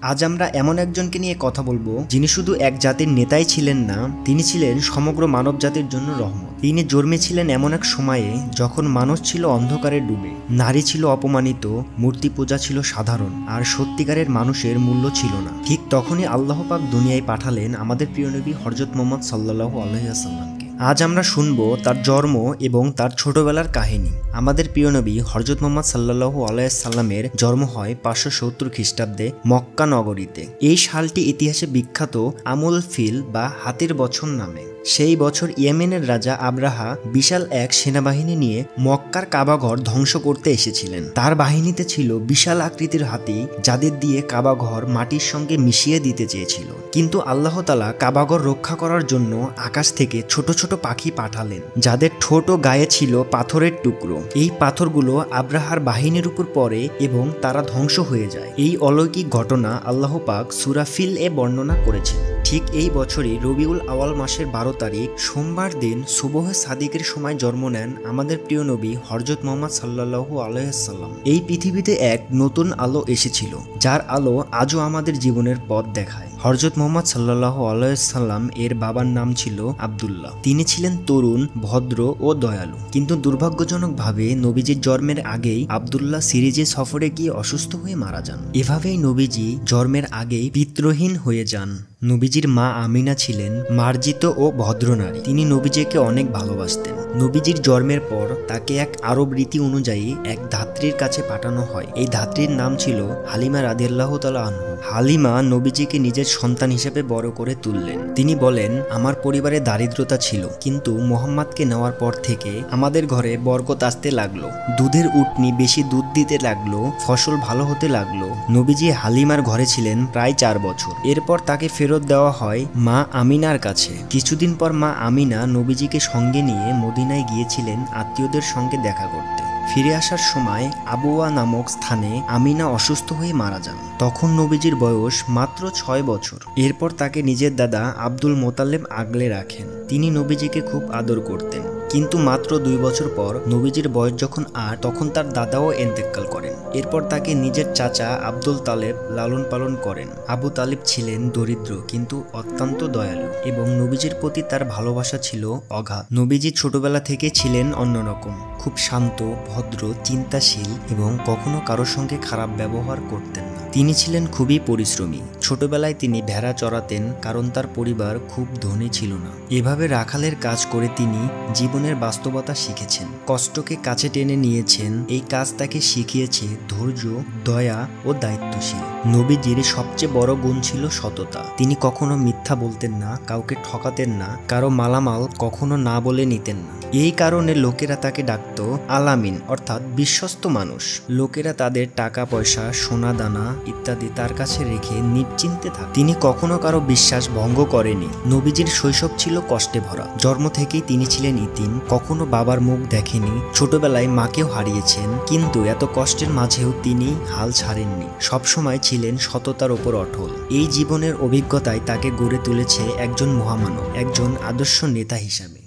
আজ আমরা এমন একজনকে নিয়ে কথা বলবো যিনি শুধু এক জাতির নেতাই ছিলেন না, তিনি ছিলেন সমগ্র মানব জাতির জন্য রহমত। তিনি জন্মেছিলেন এমন এক সময়ে যখন মানুষ ছিল অন্ধকারে ডুবে, নারী ছিল অপমানিত, মূর্তি পূজা ছিল সাধারণ, আর সত্যিকারের মানুষের মূল্য ছিল না। ঠিক তখনই আল্লাহ পাক দুনিয়ায় পাঠালেন আমাদের প্রিয় নবী হযরত মুহাম্মদ সাল্লাল্লাহু আলাইহি ওয়াসাল্লামকে। আজ আমরা শুনবো তার জন্ম এবং তার ছোটবেলার কাহিনী। আমাদের প্রিয় নবী হযরত মুহাম্মদ সাল্লাল্লাহু আলাইহি সাল্লামের জন্ম হয় 570 খ্রিস্টাব্দে মক্কা নগরীতে। এই সালটি ইতিহাসে বিখ্যাত আমুল ফিল বা হাতির বছর নামে। সেই বছর ইয়েমেনের রাজা আব্রাহা বিশাল এক সেনাবাহিনী নিয়ে মক্কার কাবাঘর ধ্বংস করতে এসেছিলেন। তার বাহিনীতে ছিল বিশাল আকৃতির হাতি, যাদের দিয়ে কাবাঘর মাটির সঙ্গে মিশিয়ে দিতে চেয়েছিল। কিন্তু আল্লাহ তাআলা কাবাঘর রক্ষা করার জন্য আকাশ থেকে ছোট ছোট পাখি পাঠালেন, যাদের ঠোঁট ও গায়ে ছিল পাথরের টুকরো। এই পাথরগুলো আব্রাহার বাহিনীর উপর পড়ে এবং তারা ধ্বংস হয়ে যায়। এই অলৌকিক ঘটনা আল্লাহ পাক সূরা ফিল এ বর্ণনা করেছেন। ঠিক এই বছরই রবিউল আওয়াল মাসের 12 তারিখ সোমবার দিন সুবহে সাদিকের সময় জন্ম নেন আমাদের প্রিয় নবী হযরত মুহাম্মদ সাল্লাল্লাহু আলাইহি ওয়াসাল্লাম। এই পৃথিবীতে এক নতুন আলো এসেছিল, যার আলো আজও আমাদের জীবনের পথ দেখায়। হযরত মুহাম্মদ সাল্লাল্লাহু আলাইহি ওয়াসাল্লাম এর বাবার নাম ছিল আব্দুল্লাহ। তিনি ছিলেন তরুণ, ভদ্র ও দয়ালু। কিন্তু দুর্ভাগ্যজনকভাবে নবীজির জন্মের আগেই আব্দুল্লাহ সিরিজে সফরে গিয়ে অসুস্থ হয়ে মারা যান। এভাবেই নবীজি জন্মের আগেই পিতৃহীন হয়ে যান। নবীজির মা আমিনা ছিলেন মার্জিত ও ভদ্র নারী। তিনি নবীজিকে অনেক ভালোবাসতেন। নবীজির জন্মের পর তাকে এক আরব রীতি অনুযায়ী এক ধাত্রীর কাছে পাঠানো হয়। এই ধাত্রীর নাম ছিল হালিমা রাদিয়াল্লাহু তাআলা আনহা। হালিমা নবীজিকে নিজের সন্তান হিসেবে বড় করে তুললেন। তিনি বলেন, আমার পরিবারে দারিদ্রতা ছিল, কিন্তু মোহাম্মদকে নেওয়ার পর থেকে আমাদের ঘরে বরকত আসতে লাগলো। দুধের উটনি বেশি দুধ দিতে লাগলো, ফসল ভালো হতে লাগলো। নবীজি হালিমার ঘরে ছিলেন প্রায় 4 বছর। এরপর তাকে ফেরত দেওয়া হয় মা আমিনার কাছে। কিছুদিন পর মা আমিনা নবীজিকে সঙ্গে নিয়ে মদিনায় গিয়েছিলেন আত্মীয়দের সঙ্গে দেখা করতে। ফিরে আসার সময় আবুয়া নামক স্থানে আমিনা অসুস্থ হয়ে মারা যান। তখন নবীজির বয়স মাত্র 6 বছর। এরপর তাকে নিজের দাদা আব্দুল মোতালেব আগলে রাখেন। তিনি নবীজিকে খুব আদর করতেন। কিন্তু মাত্র 2 বছর পর নবীজির বয়স যখন 8, তখন তার দাদাও ইন্তেকাল করেন। এরপর তাকে নিজের চাচা আব্দুল তালেব লালন পালন করেন। আবু তালিব ছিলেন দরিদ্র কিন্তু অত্যন্ত দয়ালু এবং নবীজির প্রতি তার ভালোবাসা ছিল অগাধ। নবীজি ছোটবেলা থেকে ছিলেন অন্যরকম, খুব শান্ত, ভদ্র, চিন্তাশীল এবং কখনো কারোর সঙ্গে খারাপ ব্যবহার করতেন না। তিনি ছিলেন খুবই পরিশ্রমী। ছোটবেলায় তিনি ভেড়া চড়াতেন, কারণ তার পরিবার খুব ধনী ছিল না। এভাবে রাখালের কাজ করে তিনি জীবনের বাস্তবতা শিখেছেন, কষ্টকে কাছে টেনে নিয়েছেন। এই কাজ তাকে শিখিয়েছে ধৈর্য, দয়া ও দায়িত্বশীল। নবীজির সবচেয়ে বড় গুণ ছিল সততা। তিনি কখনো মিথ্যা বলতেন না, কাউকে ঠকাতেন না, কারো মালামাল কখনো না বলে নিতেন না। এই কারণে লোকেরা তাকে ডাকত আলামিন, অর্থাৎ বিশ্বস্ত মানুষ। লোকেরা তাদের টাকা পয়সা, সোনা দানা ইত্যাদি তার কাছে রেখে নিশ্চিন্তে থাকত। তিনি কখনো কারো বিশ্বাস ভঙ্গ করেনি। নবীজির শৈশব ছিল কষ্টে ভরা। জন্ম থেকেই তিনি ছিলেন ইতিম, কখনো বাবার মুখ দেখেনি। ছোটবেলায় মাকেও হারিয়েছেন, কিন্তু এত কষ্টের মাঝেও তিনি হাল ছাড়েননি। সবসময় ছিলেন সততার ওপর অটল। এই জীবনের অভিজ্ঞতায় তাকে গড়ে তুলেছে একজন মহামানব, একজন আদর্শ নেতা হিসাবে।